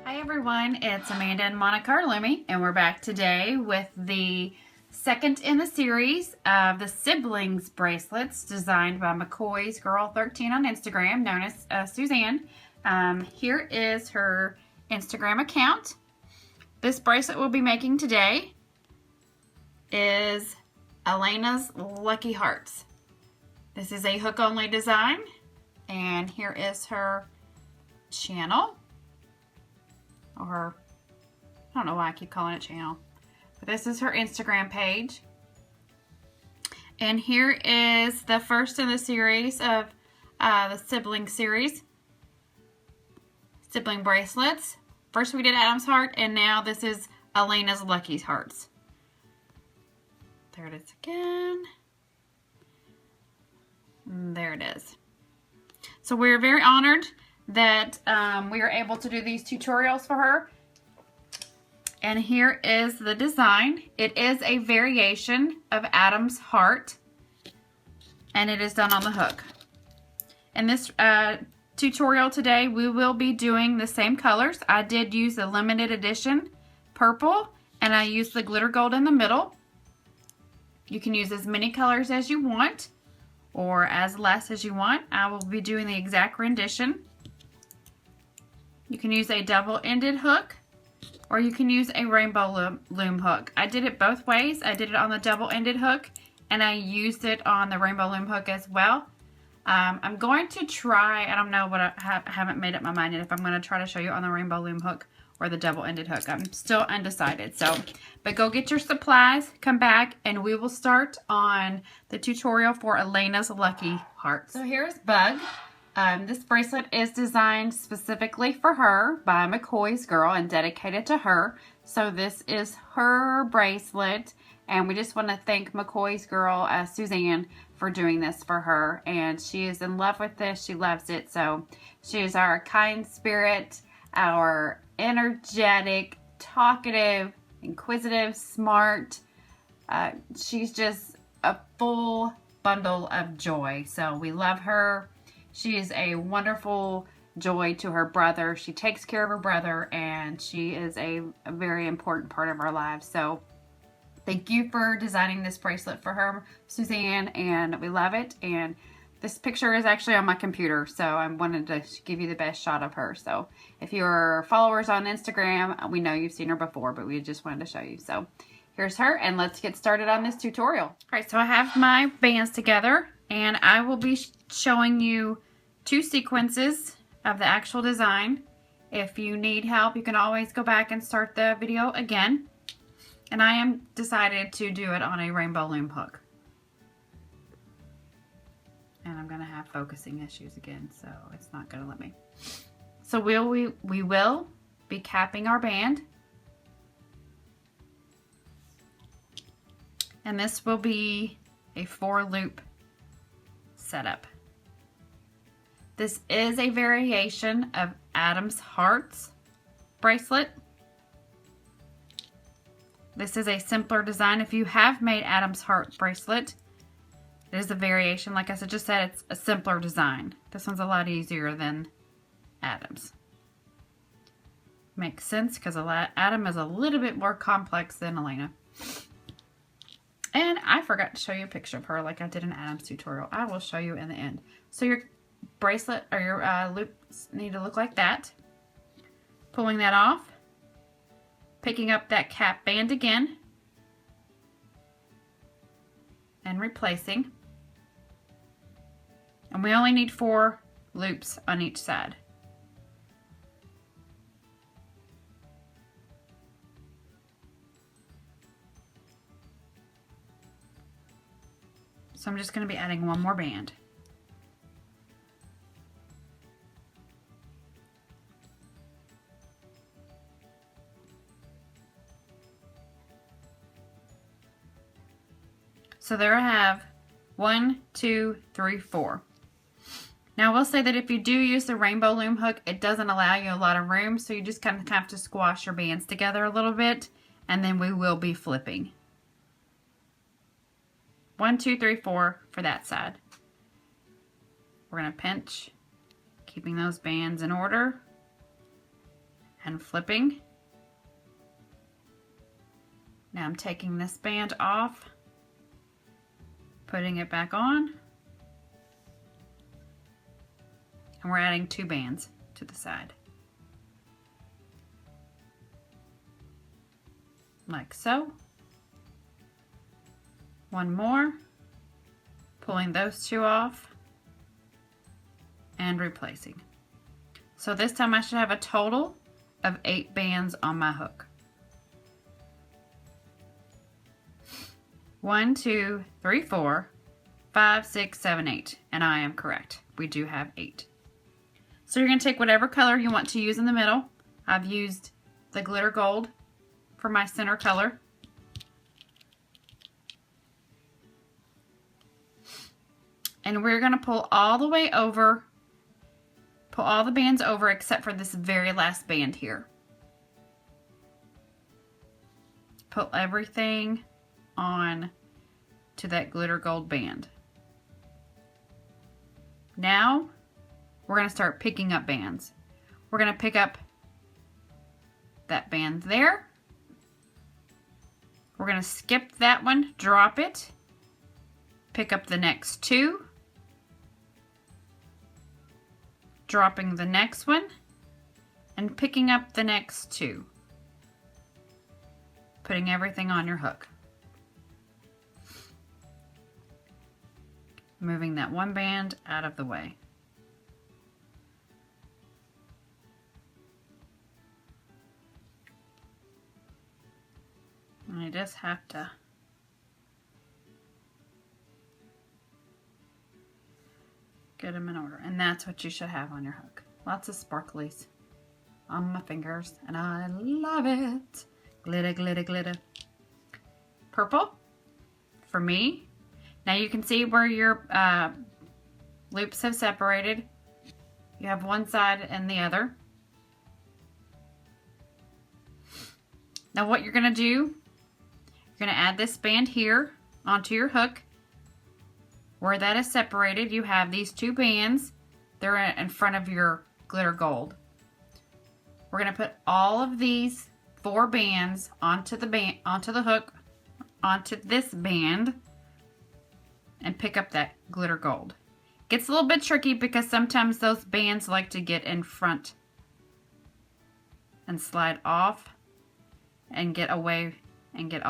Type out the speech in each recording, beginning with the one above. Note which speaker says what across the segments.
Speaker 1: Hi everyone, it's Amanda and Monica Loomy, and we're back today with the second in the series of the siblings bracelets designed by McCoy's Girl 13 on Instagram, known as Suzanne. Here is her Instagram account. This bracelet we'll be making today is Alayna's Lucky Hearts. This is a hook-only design, and here is her channel. Or, I don't know why I keep calling it channel. But this is her Instagram page. And here is the first in the series of the sibling series. Sibling bracelets. First we did Adam's heart, and now this is Alayna's Lucky Hearts. There it is again. And there it is. So we're very honored that we are able to do these tutorials for her. And here is the design. It is a variation of Adam's heart, and it is done on the hook. In this tutorial today, we will be doing the same colors. I did use the limited edition purple, and I used the glitter gold in the middle. You can use as many colors as you want, or as less as you want. I will be doing the exact rendition. You can use a double-ended hook, or you can use a rainbow loom hook. I did it both ways. I did it on the double-ended hook, and I used it on the rainbow loom hook as well. I'm going to try, I don't know, but I haven't made up my mind yet if I'm going to try to show you on the rainbow loom hook or the double-ended hook. I'm still undecided. But go get your supplies, come back, and we will start on the tutorial for Alayna's Lucky Hearts. So here's Bug. This bracelet is designed specifically for her by McCoy's Girl and dedicated to her. So this is her bracelet, and we just want to thank McCoy's Girl, Suzanne, for doing this for her. And she is in love with this. She loves it. So she is our kind spirit, our energetic, talkative, inquisitive, smart. She's just a full bundle of joy. So we love her. She is a wonderful joy to her brother. She takes care of her brother, and she is a very important part of our lives. So thank you for designing this bracelet for her, Suzanne, and we love it. And this picture is actually on my computer, so I wanted to give you the best shot of her. So if you're followers on Instagram, we know you've seen her before, but we just wanted to show you. So here's her, and let's get started on this tutorial. All right, so I have my bands together, and I will be showing you 2 sequences of the actual design. If you need help, you can always go back and start the video again. And I am decided to do it on a rainbow loom hook. And I'm going to have focusing issues again, so it's not going to let me. So we will be capping our band. And this will be a 4-loop setup. This is a variation of Adam's Hearts bracelet. This is a simpler design. If you have made Adam's Heart bracelet, it is a variation. Like I just said, it's a simpler design. This one's a lot easier than Adam's. Makes sense because Adam is a little bit more complex than Alayna. And I forgot to show you a picture of her like I did in Adam's tutorial. I will show you in the end. So your bracelet or your loops need to look like that. Pulling that off. Picking up that cap band again. And replacing. And we only need 4 loops on each side. So I'm just going to be adding 1 more band. So there I have 1, 2, 3, 4. Now I will say that if you do use the rainbow loom hook, it doesn't allow you a lot of room, so you just kind of have to squash your bands together a little bit, and then we will be flipping. 1, 2, 3, 4 for that side. We're going to pinch, keeping those bands in order. and flipping. Now I'm taking this band off, putting it back on, and we're adding 2 bands to the side. Like so. One more, pulling those 2 off and replacing. So this time I should have a total of 8 bands on my hook. 1, 2, 3, 4, 5, 6, 7, 8, and I am correct. We do have 8. So you're going to take whatever color you want to use in the middle. I've used the glitter gold for my center color. And we're going to pull all the way over, pull all the bands over except for this very last band here. Pull everything on to that glitter gold band. Now we're going to start picking up bands. We're going to pick up that band there. We're going to skip that one, drop it, pick up the next 2, dropping the next one, and picking up the next 2. Putting everything on your hook. Moving that one band out of the way. And you just have to get them in order. And that's what you should have on your hook. Lots of sparklies on my fingers, and I love it. Glitter, glitter, glitter. Purple for me. Now you can see where your loops have separated. You have one side and the other. Now what you're going to do, you're going to add this band here onto your hook. Where that is separated, you have these 2 bands. They're in front of your glitter gold. We're going to put all of these 4 bands onto the hook, onto this band, and pick up that glitter gold. Gets a little bit tricky because sometimes those bands like to get in front and slide off and get away and get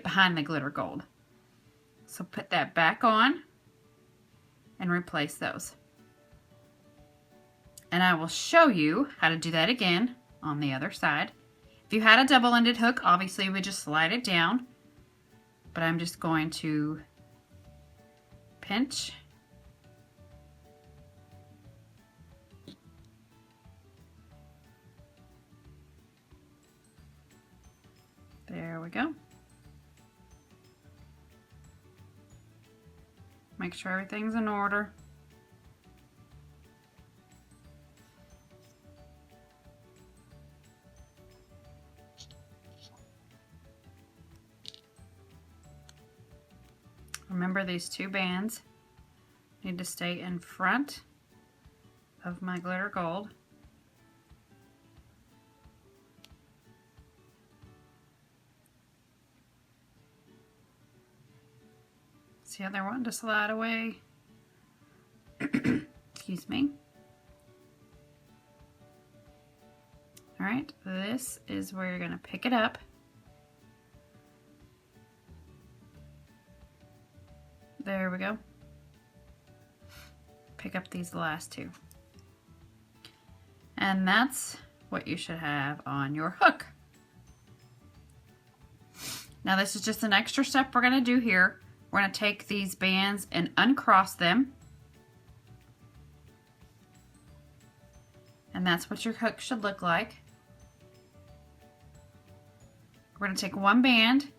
Speaker 1: behind the glitter gold. So put that back on and replace those. And I will show you how to do that again on the other side. If you had a double-ended hook, obviously you would just slide it down. But I'm just going to pinch. There we go. Make sure everything's in order. Remember, these 2 bands need to stay in front of my glitter gold. See how they're wanting to slide away? Excuse me. All right, this is where you're going to pick it up. There we go. Pick up these last 2. And that's what you should have on your hook. Now this is just an extra step we're going to do here. We're going to take these bands and uncross them. And that's what your hook should look like. We're going to take one band,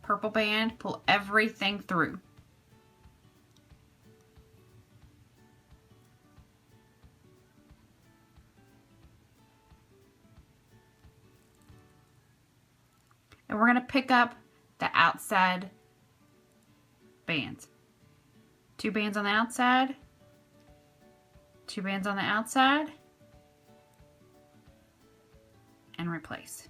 Speaker 1: purple band, pull everything through. And we're going to pick up the outside bands. 2 bands on the outside, 2 bands on the outside, and replace.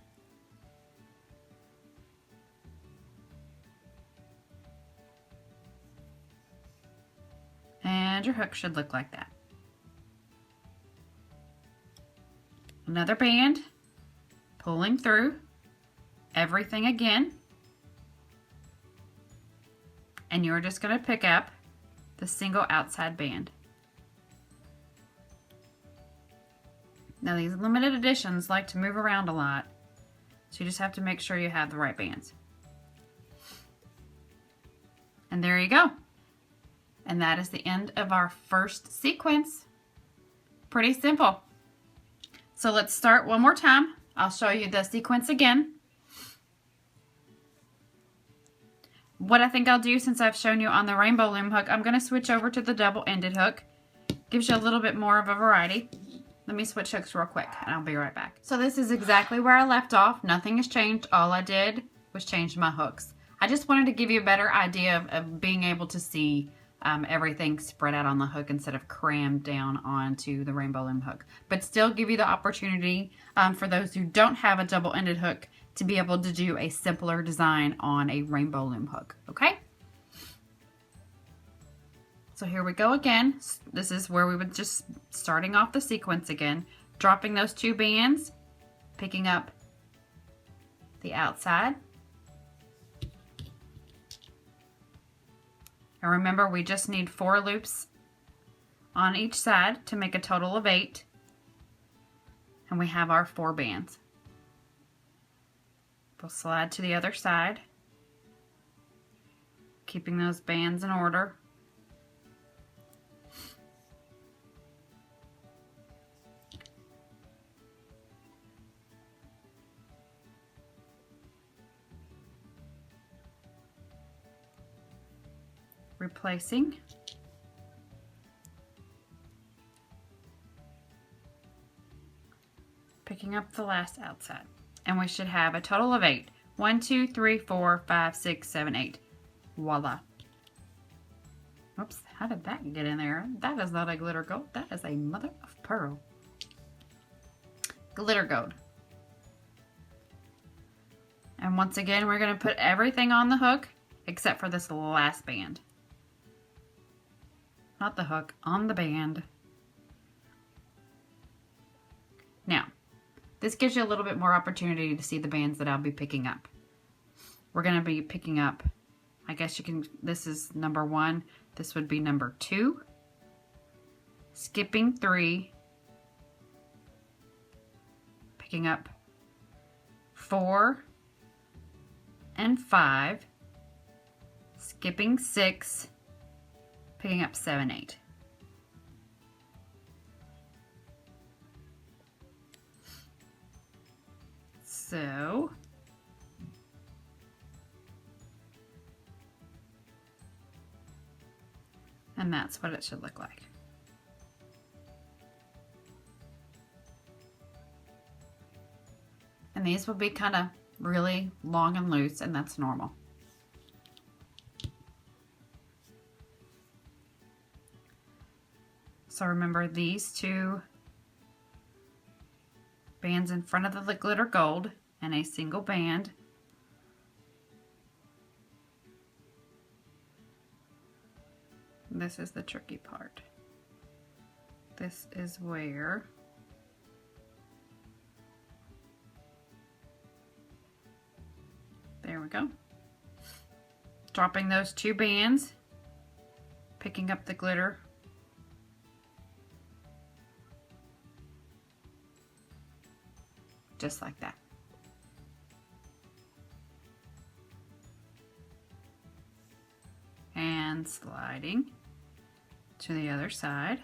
Speaker 1: And your hook should look like that. Another band, pulling through everything again. And you're just going to pick up the single outside band. Now these limited editions like to move around a lot, so you just have to make sure you have the right bands. And there you go. And that is the end of our first sequence. Pretty simple. So let's start one more time. I'll show you the sequence again. What I think I'll do, since I've shown you on the rainbow loom hook, I'm going to switch over to the double-ended hook. Gives you a little bit more of a variety. Let me switch hooks real quick and I'll be right back. So this is exactly where I left off. Nothing has changed. All I did was change my hooks. I just wanted to give you a better idea of being able to see everything spread out on the hook instead of crammed down onto the rainbow loom hook. But still give you the opportunity for those who don't have a double-ended hook to be able to do a simpler design on a rainbow loom hook, okay? So here we go again. This is where we would just starting off the sequence again, dropping those 2 bands, picking up the outside. And remember, we just need 4 loops on each side to make a total of 8. And we have our 4 bands. We'll slide to the other side, keeping those bands in order. Replacing. Picking up the last outside. And we should have a total of 8. 1, 2, 3, 4, 5, 6, 7, 8. Voila. Oops, how did that get in there? That is not a glitter gold. That is a mother of pearl. Glitter gold. And once again, we're going to put everything on the hook except for this last band. Not the hook, on the band. Now, this gives you a little bit more opportunity to see the bands that I'll be picking up. We're going to be picking up, I guess you can, this is number 1. This would be number 2. Skipping 3. Picking up 4 and 5. Skipping 6. Picking up 7, 8. So, and that's what it should look like. And these will be kind of really long and loose, and that's normal. So remember, these 2 bands in front of the glitter gold and a single band. This is the tricky part. This is where there we go. Dropping those 2 bands, picking up the glitter. Just like that. And sliding to the other side.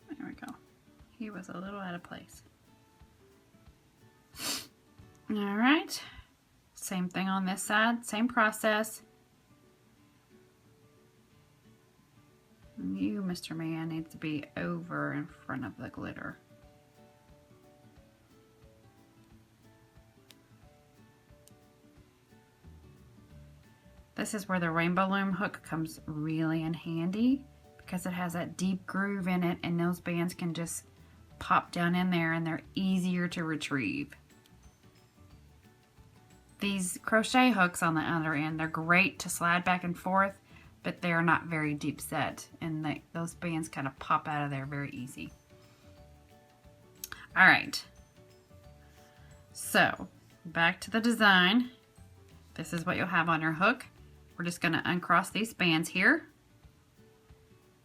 Speaker 1: There we go. He was a little out of place. All right, same thing on this side, same process. You, Mr. Man, needs to be over in front of the glitter. This is where the Rainbow Loom hook comes really in handy because it has that deep groove in it, and those bands can just pop down in there and they're easier to retrieve. These crochet hooks on the other end, they're great to slide back and forth, but they're not very deep set, and those bands kind of pop out of there very easy. All right, so back to the design. This is what you'll have on your hook. We're just going to uncross these bands here.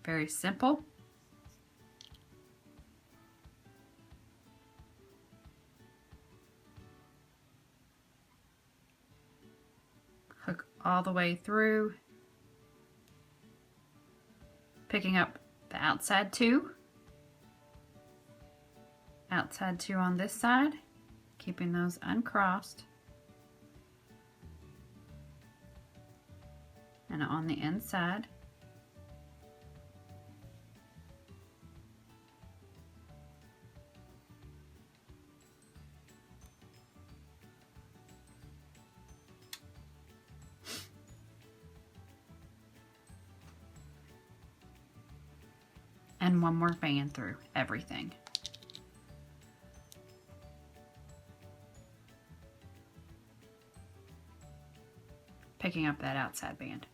Speaker 1: Very simple. Hook all the way through, picking up the outside two on this side, keeping those uncrossed, and on the inside. And one more band through everything. Picking up that outside band.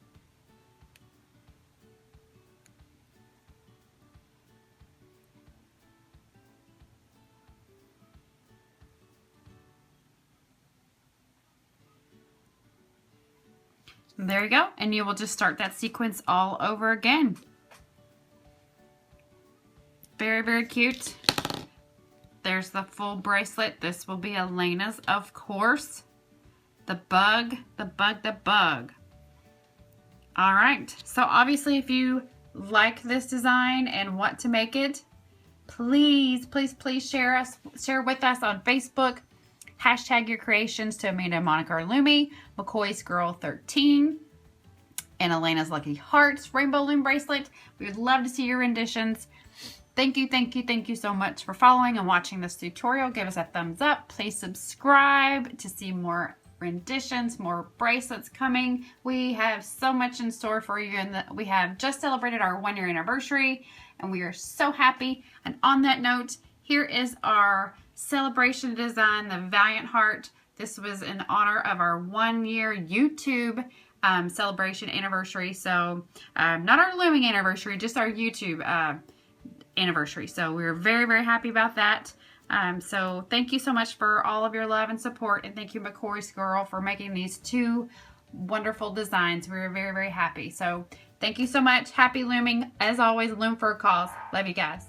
Speaker 1: And there you go, and you will just start that sequence all over again. Very, very cute. There's the full bracelet. This will be Alayna's, of course. The bug, the bug, the bug. All right, so obviously if you like this design and want to make it, please, please, please share with us on Facebook. Hashtag your creations to Amanda, Monica, or Lumi, McCoy's Girl 13, and Alayna's Lucky Hearts Rainbow Loom bracelet. We would love to see your renditions. Thank you, thank you, thank you so much for following and watching this tutorial. Give us a thumbs up. Please subscribe to see more renditions, more bracelets coming. We have so much in store for you, and we have just celebrated our 1-year anniversary, and we are so happy. And on that note, here is our celebration design, the Valiant Heart. This was in honor of our 1-year YouTube celebration anniversary. So not our looming anniversary, just our YouTube anniversary. So we're very, very happy about that. So thank you so much for all of your love and support, and thank you, McCoy's Girl, for making these 2 wonderful designs. We're very, very happy. So thank you so much. Happy looming. As always, loom for a cause. Love you guys.